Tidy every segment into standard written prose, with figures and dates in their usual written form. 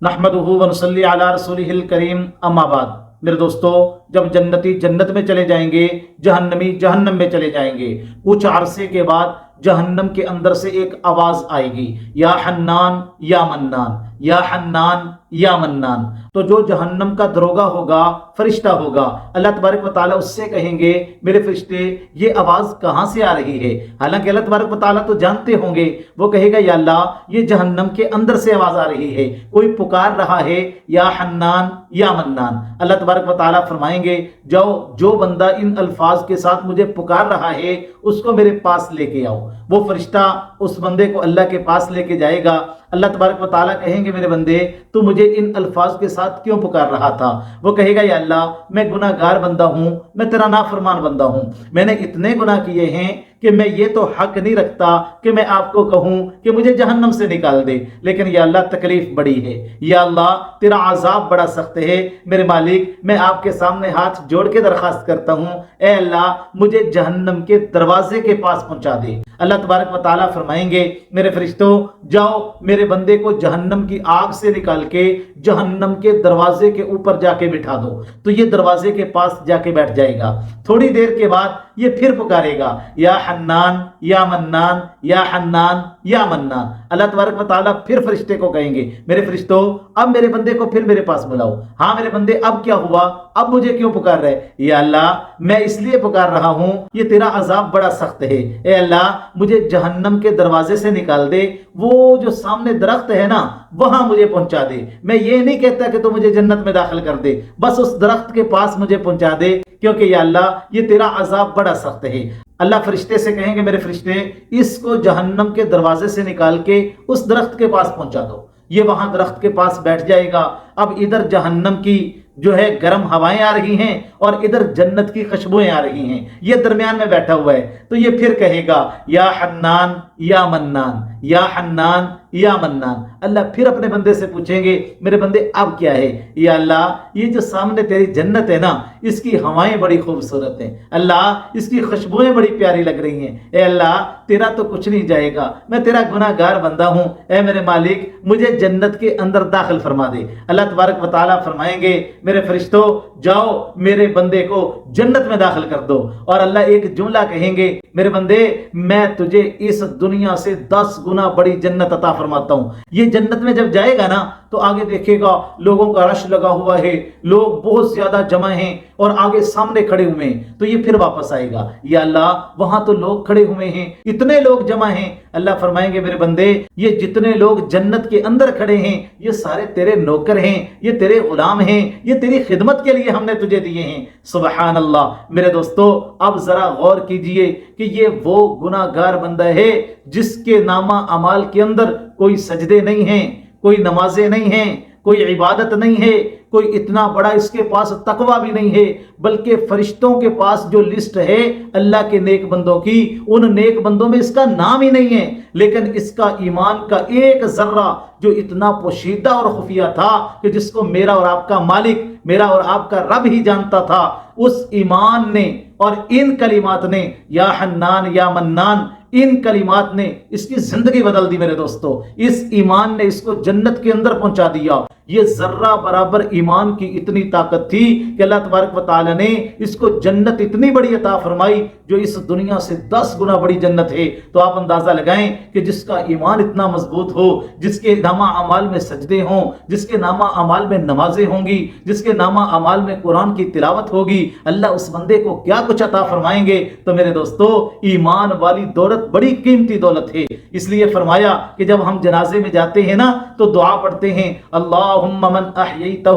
نحمدہ ونصلی علی رسولہ الکریم اما بعد۔ میرے دوستو، جب جنتی جنت میں چلے جائیں گے، جہنمی جہنم میں چلے جائیں گے، کچھ عرصے کے بعد جہنم کے اندر سے ایک آواز آئے گی، یا حنان یا منان، یا حنان یا منان۔ تو جو جہنم کا دروگا ہوگا، فرشتہ ہوگا، اللہ تبارک و تعالیٰ اس سے کہیں گے میرے فرشتے یہ آواز کہاں سے آ رہی ہے؟ حالانکہ اللہ تبارک و تعالیٰ تو جانتے ہوں گے۔ وہ کہے گا یا اللہ یہ جہنم کے اندر سے آواز آ رہی ہے، کوئی پکار رہا ہے یا حنان یا منان۔ اللہ تبارک و تعالیٰ فرمائیں گے جاؤ، جو بندہ ان الفاظ کے ساتھ مجھے پکار رہا ہے اس کو میرے پاس لے کے آؤ۔ وہ فرشتہ اس بندے کو اللہ کے پاس لے کے جائے گا۔ اللہ تبارک و تعالیٰ کہیں گے میرے بندے تو مجھے ان الفاظ کے ساتھ کیوں پکار رہا تھا؟ وہ کہے گا یا اللہ میں گناہ گار بندہ ہوں، میں تیرا نافرمان بندہ ہوں، میں نے اتنے گناہ کیے ہیں کہ میں یہ تو حق نہیں رکھتا کہ میں آپ کو کہوں کہ مجھے جہنم سے نکال دے، لیکن یا اللہ تکلیف بڑی ہے، یا اللہ تیرا عذاب بڑا سخت ہے، میرے مالک میں آپ کے سامنے ہاتھ جوڑ کے درخواست کرتا ہوں اے اللہ مجھے جہنم کے دروازے کے پاس پہنچا دے۔ اللہ تبارک و تعالیٰ فرمائیں گے میرے فرشتوں جاؤ میرے بندے کو جہنم کی آگ سے نکال کے جہنم کے دروازے کے اوپر جا کے بٹھا دو۔ تو یہ دروازے کے پاس جا کے بیٹھ جائے گا، تھوڑی دیر کے بعد یہ پھر پکارے گا یا حنان یا منان، یا حنان یا منان۔ اللہ تبارک و تعالیٰ پھر فرشتے کو کہیں گے میرے فرشتوں اب میرے بندے کو پھر میرے پاس بلاؤ۔ ہاں میرے بندے اب کیا ہوا؟ اب مجھے کیوں پکار رہے؟ یا اللہ میں اس لیے پکار رہا ہوں یہ تیرا عذاب بڑا سخت ہے، اے اللہ مجھے جہنم کے دروازے سے نکال دے، وہ جو سامنے درخت ہے نا وہاں مجھے پہنچا دے۔ میں یہ نہیں کہتا کہ تو مجھے جنت میں داخل کر دے، بس اس درخت کے پاس مجھے پہنچا دے، کیونکہ یا اللہ یہ تیرا عذاب بڑا سخت ہے۔ اللہ فرشتے سے کہیں گے میرے فرشتے اس کو جہنم کے دروازے سے نکال کے اس درخت کے پاس پہنچا دو۔ یہ وہاں درخت کے پاس بیٹھ جائے گا۔ اب ادھر جہنم کی جو ہے گرم ہوائیں آ رہی ہیں اور ادھر جنت کی خوشبوئیں آ رہی ہیں، یہ درمیان میں بیٹھا ہوا ہے۔ تو یہ پھر کہے گا یا حنان یا منان، یا حنان یا منان۔ اللہ پھر اپنے بندے سے پوچھیں گے میرے بندے اب کیا ہے؟ یا اللہ یہ جو سامنے تیری جنت ہے نا اس کی ہوائیں بڑی خوبصورت ہیں، اللہ اس کی خوشبوئیں بڑی پیاری لگ رہی ہیں، اے اللہ تیرا تو کچھ نہیں جائے گا، میں تیرا گناہ گار بندہ ہوں، اے میرے مالک مجھے جنت کے اندر داخل فرما دے۔ اللہ تبارک و تعالیٰ فرمائیں گے میرے فرشتوں جاؤ میرے بندے کو جنت میں داخل کر دو۔ اور اللہ ایک جملہ کہیں گے میرے بندے میں تجھے اس دنیا سے 10 گنا بڑی جنت عطا فرماتا ہوں۔ یہ جنت میں جب جائے گا نا تو آگے دیکھے گا لوگوں کا رش لگا ہوا ہے، لوگ بہت زیادہ جمع ہیں اور آگے سامنے کھڑے ہوئے ہیں۔ تو یہ پھر واپس آئے گا یا اللہ وہاں تو لوگ کھڑے ہوئے ہیں، اتنے لوگ جمع ہیں۔ اللہ فرمائیں گے میرے بندے یہ جتنے لوگ جنت کے اندر کھڑے ہیں یہ سارے تیرے نوکر ہیں، یہ تیرے غلام ہیں، یہ تیری خدمت کے لیے ہم نے تجھے دیے ہیں۔ سبحان اللہ۔ میرے دوستو اب ذرا غور کیجئے کہ یہ وہ گناہ گار بندہ ہے جس کے نامہ اعمال کے اندر کوئی سجدے نہیں ہیں، کوئی نمازیں نہیں ہیں، کوئی عبادت نہیں ہے، کوئی اتنا بڑا اس کے پاس تقوی بھی نہیں ہے، بلکہ فرشتوں کے پاس جو لسٹ ہے اللہ کے نیک بندوں کی ان نیک بندوں میں اس کا نام ہی نہیں ہے، لیکن اس کا ایمان کا ایک ذرہ جو اتنا پوشیدہ اور خفیہ تھا کہ جس کو میرا اور آپ کا مالک، میرا اور آپ کا رب ہی جانتا تھا، اس ایمان نے اور ان کلمات نے یا حنان یا منان ان کلمات نے اس کی زندگی بدل دی۔ میرے دوستو اس ایمان نے اس کو جنت کے اندر پہنچا دیا۔ یہ ذرہ برابر ایمان کی اتنی طاقت تھی کہ اللہ تبارک و تعالی نے اس کو جنت اتنی بڑی عطا فرمائی جو اس دنیا سے 10 گنا بڑی جنت ہے۔ تو آپ اندازہ لگائیں کہ جس کا ایمان اتنا مضبوط ہو، جس کے نامہ اعمال میں سجدے ہوں، جس کے نامہ اعمال میں نمازیں ہوں گی، جس کے نامہ اعمال میں قرآن کی تلاوت ہوگی، اللہ اس بندے کو کیا کچھ عطا فرمائیں گے۔ تو میرے دوستو ایمان والی دولت بڑی قیمتی دولت ہے، اس لیے فرمایا کہ جب ہم جنازے میں جاتے ہیں نا تو دعا پڑھتے ہیں اللہم من احییتہ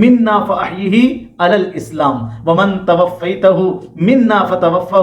منا فاحیہ علی الاسلام ومن توفیتہ منا فتوفہ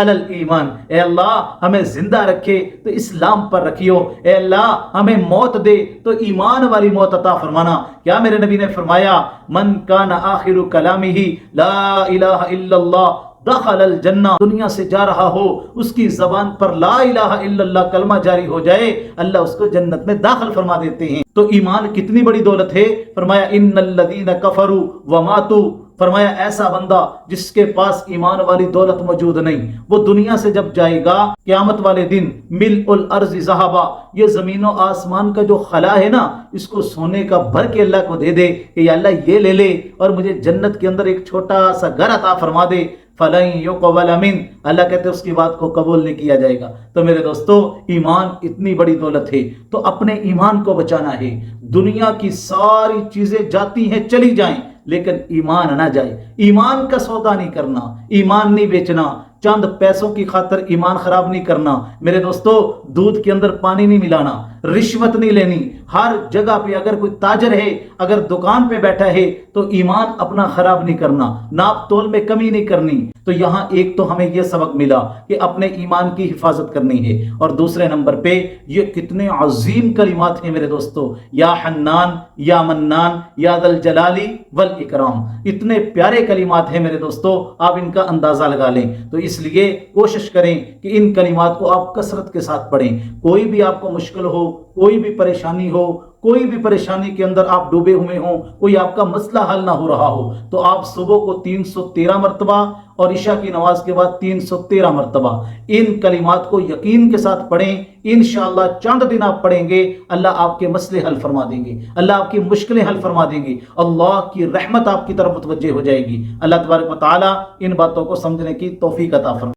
علی الایمان۔ اے اللہ ہمیں زندہ رکھے تو اسلام پر رکھیو، اے اللہ ہمیں موت دے تو ایمان والی موت عطا فرمانا۔ کیا میرے نبی نے فرمایا من کان آخر کلامہ لا الہ الا اللہ دخل الجنہ، دنیا سے جا رہا ہو اس کی زبان پر لا الہ الا اللہ کلمہ جاری ہو جائے اللہ اس کو جنت میں داخل فرما دیتے ہیں۔ تو ایمان کتنی بڑی دولت ہے۔ فرمایا ان الذین کفروا وماتوا فرمایا ایسا بندہ جس کے پاس ایمان والی دولت موجود نہیں، وہ دنیا سے جب جائے گا قیامت والے دن ملء الارض ذہبا، یہ زمین و آسمان کا جو خلا ہے نا، اس کو سونے کا بھر کے اللہ کو دے دے کہ یا اللہ یہ لے لے اور مجھے جنت کے اندر ایک چھوٹا سا گھر عطا فرما دے، فَلَن يُقْبَلَ مِنْ، اللہ کہتے ہیں اس کی بات کو قبول نہیں کیا جائے گا۔ تو میرے دوستو، ایمان اتنی بڑی دولت ہے، تو اپنے ایمان کو بچانا ہے۔ دنیا کی ساری چیزیں جاتی ہیں چلی جائیں، لیکن ایمان نہ جائے۔ ایمان کا سودا نہیں کرنا، ایمان نہیں بیچنا، چند پیسوں کی خاطر ایمان خراب نہیں کرنا۔ میرے دوستو، دودھ کے اندر پانی نہیں ملانا، رشوت نہیں لینی۔ ہر جگہ پہ اگر کوئی تاجر ہے، اگر دکان پہ بیٹھا ہے تو ایمان اپنا خراب نہیں کرنا، ناپ تول میں کمی نہیں کرنی۔ تو یہاں ایک تو ہمیں یہ سبق ملا کہ اپنے ایمان کی حفاظت کرنی ہے، اور دوسرے نمبر پہ یہ کتنے عظیم کلمات ہیں میرے دوستو، یا حنان، یا منان، یا ذل جلالی والاکرام، اتنے پیارے کلمات ہیں میرے دوستو، آپ ان کا اندازہ لگا لیں۔ تو اس لیے کوشش کریں کہ ان کلمات کو آپ کثرت کے ساتھ پڑھیں۔ کوئی بھی آپ کو مشکل ہو، کوئی بھی پریشانی ہو، کوئی بھی پریشانی کے اندر آپ ڈوبے ہوئے ہوں، کوئی آپ کا مسئلہ حل نہ ہو رہا ہو، تو آپ صبح کو 313 مرتبہ اور عشاء کی نماز کے بعد 313 مرتبہ ان کلمات کو یقین کے ساتھ پڑھیں۔ انشاءاللہ چند دن آپ پڑھیں گے، اللہ آپ کے مسئلے حل فرما دیں گے، اللہ آپ کی مشکلیں حل فرما دیں گے، اللہ کی رحمت آپ کی طرف متوجہ ہو جائے گی۔ اللہ تبارک و تعالی ان باتوں کو سمجھنے کی توفیق عطا فرمائے۔